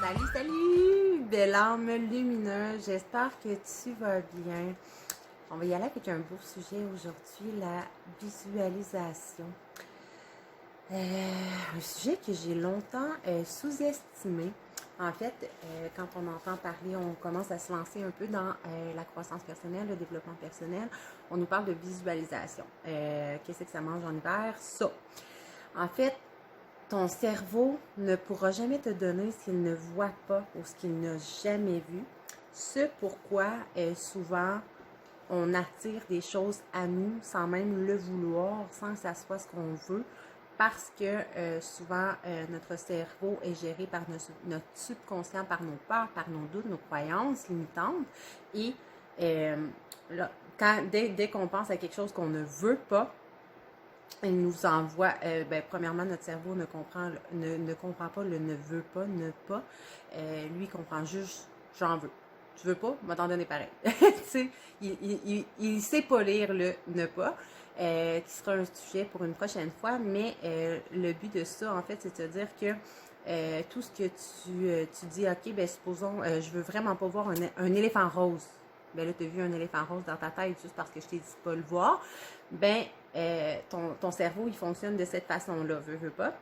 Salut, salut! Belle âme lumineuse, j'espère que tu vas bien. On va y aller avec un beau sujet aujourd'hui, la visualisation. Un sujet que j'ai longtemps sous-estimé. En fait, quand on entend parler, on commence à se lancer un peu dans la croissance personnelle, le développement personnel. On nous parle de visualisation. Qu'est-ce que ça mange en hiver? Ça. En fait, ton cerveau ne pourra jamais te donner ce qu'il ne voit pas ou ce qu'il n'a jamais vu. Ce pourquoi souvent on attire des choses à nous sans même le vouloir, sans que ça soit ce qu'on veut, parce que souvent notre cerveau est géré par notre subconscient, par nos peurs, par nos doutes, nos croyances limitantes. Et là, dès qu'on pense à quelque chose qu'on ne veut pas, il nous envoie, premièrement, notre cerveau ne comprend pas le ne veut pas, ne pas. Lui, il comprend juste j'en veux. Tu veux pas, va t'en donner pareil. Tu sais, il sait pas lire le ne pas, qui sera un sujet pour une prochaine fois, mais le but de ça, en fait, c'est de te dire que tout ce que tu dis, ok, ben supposons, je veux vraiment pas voir un éléphant rose. Ben là, tu as vu un éléphant rose dans ta tête juste parce que je t'ai dit de pas le voir. Ben, ton cerveau, il fonctionne de cette façon-là, veux pas.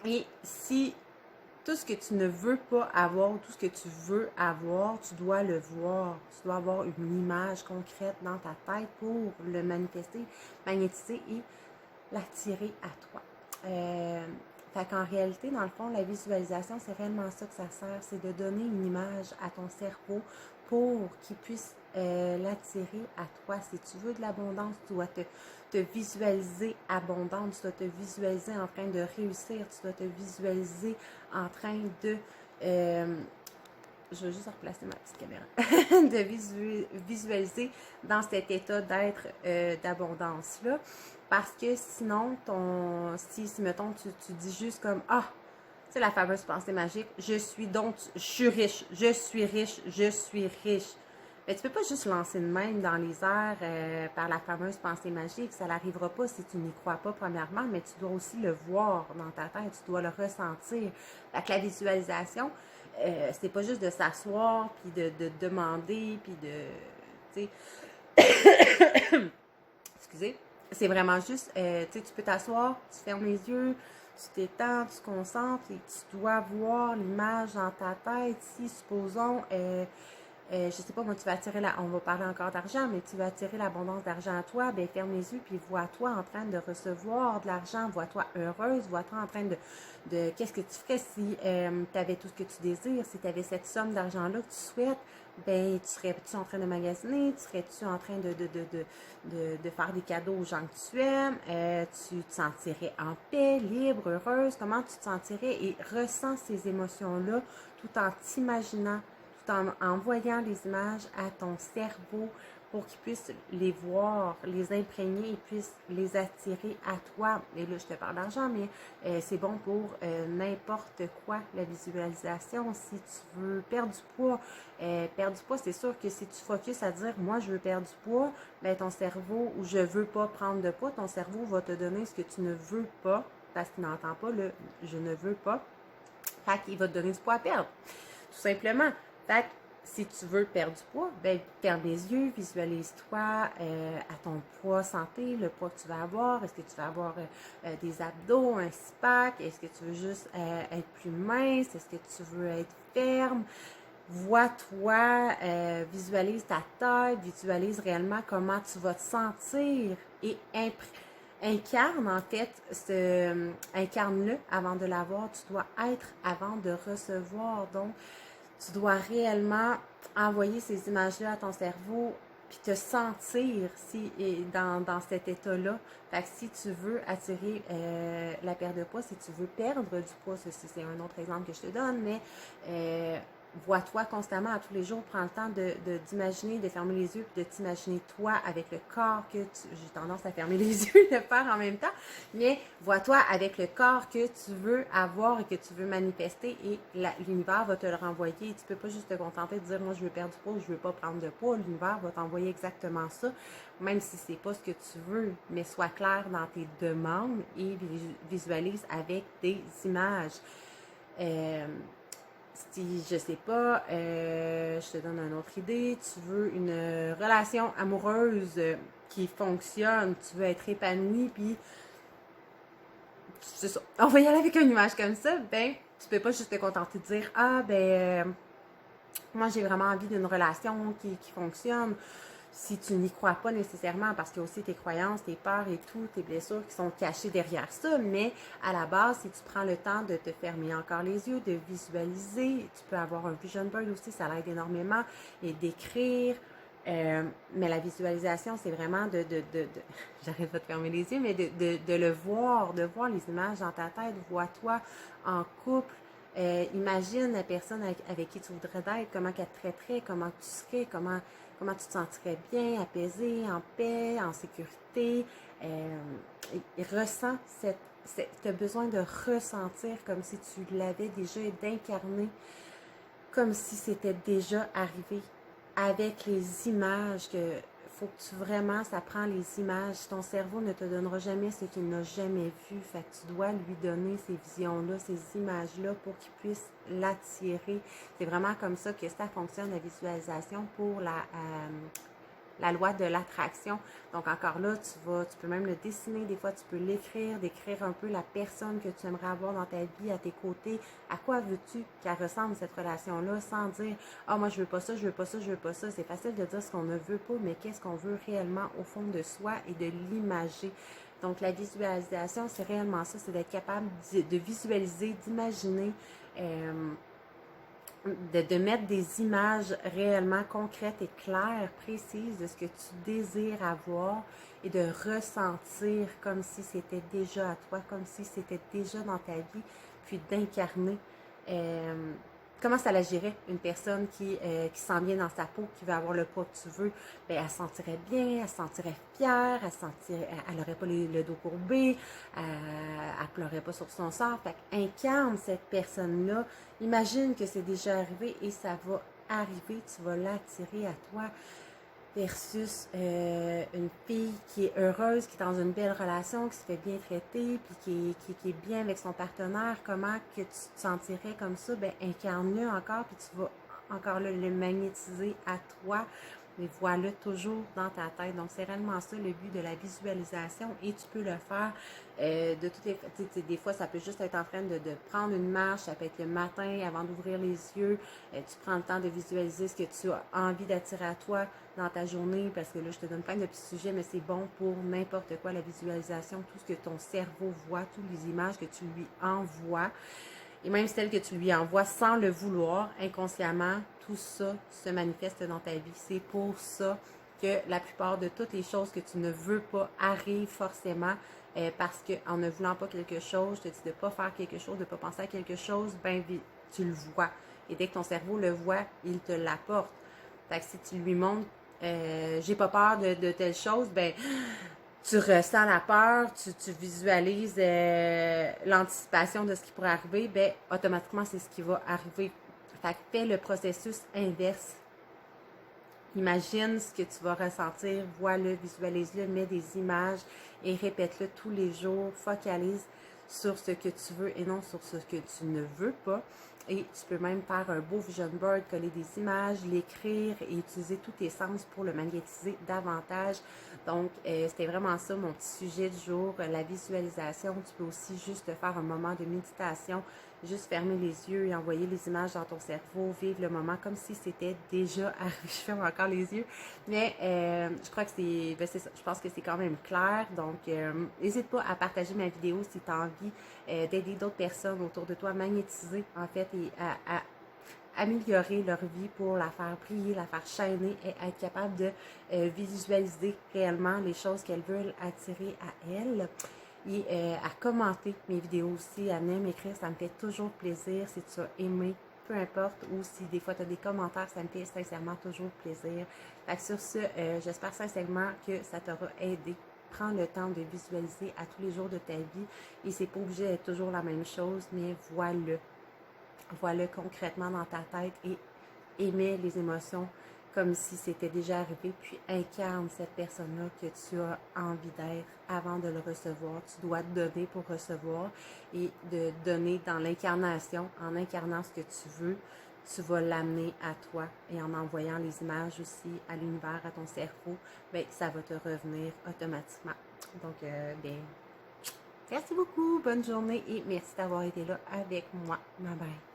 Et si tout ce que tu ne veux pas avoir, tout ce que tu veux avoir, tu dois le voir. Tu dois avoir une image concrète dans ta tête pour le manifester, magnétiser et l'attirer à toi. Fait qu'en réalité, dans le fond, la visualisation, c'est réellement ça que ça sert, c'est de donner une image à ton cerveau pour qu'il puisse l'attirer à toi. Si tu veux de l'abondance, tu dois te visualiser abondante, tu dois te visualiser en train de réussir, tu dois te visualiser en train de... je vais juste replacer ma petite caméra, de visualiser dans cet état d'être d'abondance-là. Parce que sinon, si mettons, tu dis juste comme, c'est la fameuse pensée magique, je suis riche, je suis riche, je suis riche. Mais tu peux pas juste lancer de même dans les airs par la fameuse pensée magique, ça n'arrivera pas si tu n'y crois pas premièrement, mais tu dois aussi le voir dans ta tête, tu dois le ressentir. Fait que la visualisation, c'est pas juste de s'asseoir, puis de demander, puis tu sais, excusez, c'est vraiment juste, tu peux t'asseoir, tu fermes les yeux, tu t'étends, tu te concentres et tu dois voir l'image dans ta tête. Si, supposons, je sais pas, moi, tu vas attirer on va parler encore d'argent, mais tu vas attirer l'abondance d'argent à toi, ben ferme les yeux, puis vois-toi en train de recevoir de l'argent, vois-toi heureuse, vois-toi en train de qu'est-ce que tu ferais si tu avais tout ce que tu désires, si tu avais cette somme d'argent-là que tu souhaites, ben tu serais-tu en train de magasiner, tu serais-tu en train de faire des cadeaux aux gens que tu aimes, tu te sentirais en paix, libre, heureuse, comment tu te sentirais et ressens ces émotions-là tout en t'imaginant, en envoyant les images à ton cerveau pour qu'il puisse les voir, les imprégner et puisse les attirer à toi. Et là, je te parle d'argent, mais c'est bon pour n'importe quoi, la visualisation. Si tu veux perdre du poids, c'est sûr que si tu focuses à dire « moi, je veux perdre du poids », ben ton cerveau, ou « je veux pas prendre de poids », ton cerveau va te donner ce que tu ne veux pas, parce qu'il n'entend pas le « je ne veux pas », fait qu'il va te donner du poids à perdre, tout simplement. Fait que si tu veux perdre du poids, ben ferme les yeux, visualise-toi à ton poids santé, le poids que tu vas avoir. Est-ce que tu vas avoir des abdos, un six-pack? Est-ce que tu veux juste être plus mince? Est-ce que tu veux être ferme? Vois-toi, visualise ta taille, visualise réellement comment tu vas te sentir et incarne en fait, incarne-le avant de l'avoir. Tu dois être avant de recevoir. Donc, tu dois réellement envoyer ces images-là à ton cerveau puis te sentir dans cet état-là. Fait que si tu veux attirer la perte de poids, si tu veux perdre du poids, c'est un autre exemple que je te donne, mais vois-toi constamment à tous les jours, prends le temps d'imaginer, de fermer les yeux, puis de t'imaginer toi avec le corps que j'ai tendance à fermer les yeux et le faire en même temps, mais vois-toi avec le corps que tu veux avoir et que tu veux manifester et l'univers va te le renvoyer. Tu peux pas juste te contenter de dire moi je veux perdre du poids ou je veux pas prendre de poids, l'univers va t'envoyer exactement ça, même si c'est pas ce que tu veux, mais sois clair dans tes demandes et visualise avec des images. Si, je sais pas, je te donne une autre idée, tu veux une relation amoureuse qui fonctionne, tu veux être épanoui, puis c'est ça. On va y aller avec une image comme ça, ben, tu peux pas juste te contenter de dire, ah, ben, moi, j'ai vraiment envie d'une relation qui fonctionne. Si tu n'y crois pas nécessairement, parce qu'il y a aussi tes croyances, tes peurs et tout, tes blessures qui sont cachées derrière ça, mais à la base, si tu prends le temps de te fermer encore les yeux, de visualiser, tu peux avoir un vision board aussi, ça l'aide énormément, et d'écrire. Mais la visualisation, c'est vraiment j'arrête pas de fermer les yeux, mais de le voir, de voir les images dans ta tête, vois-toi en couple. Imagine la personne avec qui tu voudrais être, comment elle te traiterait, comment tu serais, comment tu te sentirais bien, apaisé, en paix, en sécurité. Ressens tu as besoin de ressentir comme si tu l'avais déjà et d'incarner comme si c'était déjà arrivé avec les images que faut que tu vraiment, ça prend les images. Ton cerveau ne te donnera jamais ce qu'il n'a jamais vu. Fait que tu dois lui donner ces visions-là, ces images-là pour qu'il puisse l'attirer. C'est vraiment comme ça que ça fonctionne, la visualisation pour la loi de l'attraction. Donc encore là, tu peux même le dessiner, des fois tu peux l'écrire, décrire un peu la personne que tu aimerais avoir dans ta vie, à tes côtés. À quoi veux-tu qu'elle ressemble cette relation-là sans dire « Ah, moi je veux pas ça, je veux pas ça, je veux pas ça ». C'est facile de dire ce qu'on ne veut pas, mais qu'est-ce qu'on veut réellement au fond de soi et de l'imager. Donc la visualisation, c'est réellement ça, c'est d'être capable de visualiser, d'imaginer, de mettre des images réellement concrètes et claires, précises de ce que tu désires avoir et de ressentir comme si c'était déjà à toi, comme si c'était déjà dans ta vie, puis d'incarner. Comment ça l'agirait une personne qui sent bien dans sa peau, qui veut avoir le poids que tu veux, bien, elle se sentirait bien, elle se sentirait fière, elle n'aurait pas le dos courbé, elle pleurait pas sur son sort. Fait incarne cette personne-là. Imagine que c'est déjà arrivé et ça va arriver, tu vas l'attirer à toi versus une fille qui est heureuse, qui est dans une belle relation, qui se fait bien traiter, puis qui est bien avec son partenaire. Comment que tu te sentirais comme ça? Ben, incarne-le encore, puis tu vas encore le magnétiser à toi. Mais vois-le toujours dans ta tête. Donc, c'est réellement ça le but de la visualisation et tu peux le faire de toutes les... Des fois, ça peut juste être en train de prendre une marche, ça peut être le matin avant d'ouvrir les yeux. Tu prends le temps de visualiser ce que tu as envie d'attirer à toi dans ta journée, parce que là, je te donne plein de petits sujets, mais c'est bon pour n'importe quoi, la visualisation, tout ce que ton cerveau voit, toutes les images que tu lui envoies. Et même celles que tu lui envoies sans le vouloir, inconsciemment, tout ça se manifeste dans ta vie. C'est pour ça que la plupart de toutes les choses que tu ne veux pas arrivent forcément parce qu'en ne voulant pas quelque chose, je te dis de ne pas faire quelque chose, de ne pas penser à quelque chose, ben tu le vois. Et dès que ton cerveau le voit, il te l'apporte. Fait que si tu lui montres j'ai pas peur de telle chose, ben tu ressens la peur, tu visualises l'anticipation de ce qui pourrait arriver, ben automatiquement, c'est ce qui va arriver. Fait que fais le processus inverse. Imagine ce que tu vas ressentir, vois-le, visualise-le, mets des images et répète-le tous les jours. Focalise sur ce que tu veux et non sur ce que tu ne veux pas. Et tu peux même faire un beau vision board, coller des images, l'écrire et utiliser tous tes sens pour le magnétiser davantage. Donc, c'était vraiment ça mon petit sujet du jour, la visualisation. Tu peux aussi juste faire un moment de méditation, juste fermer les yeux et envoyer les images dans ton cerveau, vivre le moment comme si c'était déjà arrivé. Je ferme encore les yeux, mais je crois que c'est ça. Je pense que c'est quand même clair. Donc, n'hésite pas à partager ma vidéo si tu as envie d'aider d'autres personnes autour de toi à magnétiser, en fait, et à améliorer leur vie pour la faire briller, la faire shiner et être capable de visualiser réellement les choses qu'elles veulent attirer à elles. Et à commenter mes vidéos aussi, à venir m'écrire, ça me fait toujours plaisir si tu as aimé, peu importe, ou si des fois tu as des commentaires, ça me fait sincèrement toujours plaisir. Fait que sur ce, j'espère sincèrement que ça t'aura aidé. Prends le temps de visualiser à tous les jours de ta vie et c'est pas obligé d'être toujours la même chose, mais vois-le. Vois-le concrètement dans ta tête et émets les émotions comme si c'était déjà arrivé, puis incarne cette personne-là que tu as envie d'être avant de le recevoir. Tu dois donner pour recevoir et de donner dans l'incarnation, en incarnant ce que tu veux, tu vas l'amener à toi et en envoyant les images aussi à l'univers, à ton cerveau, ben, ça va te revenir automatiquement. Donc, ben, merci beaucoup, bonne journée et merci d'avoir été là avec moi. Bye bye.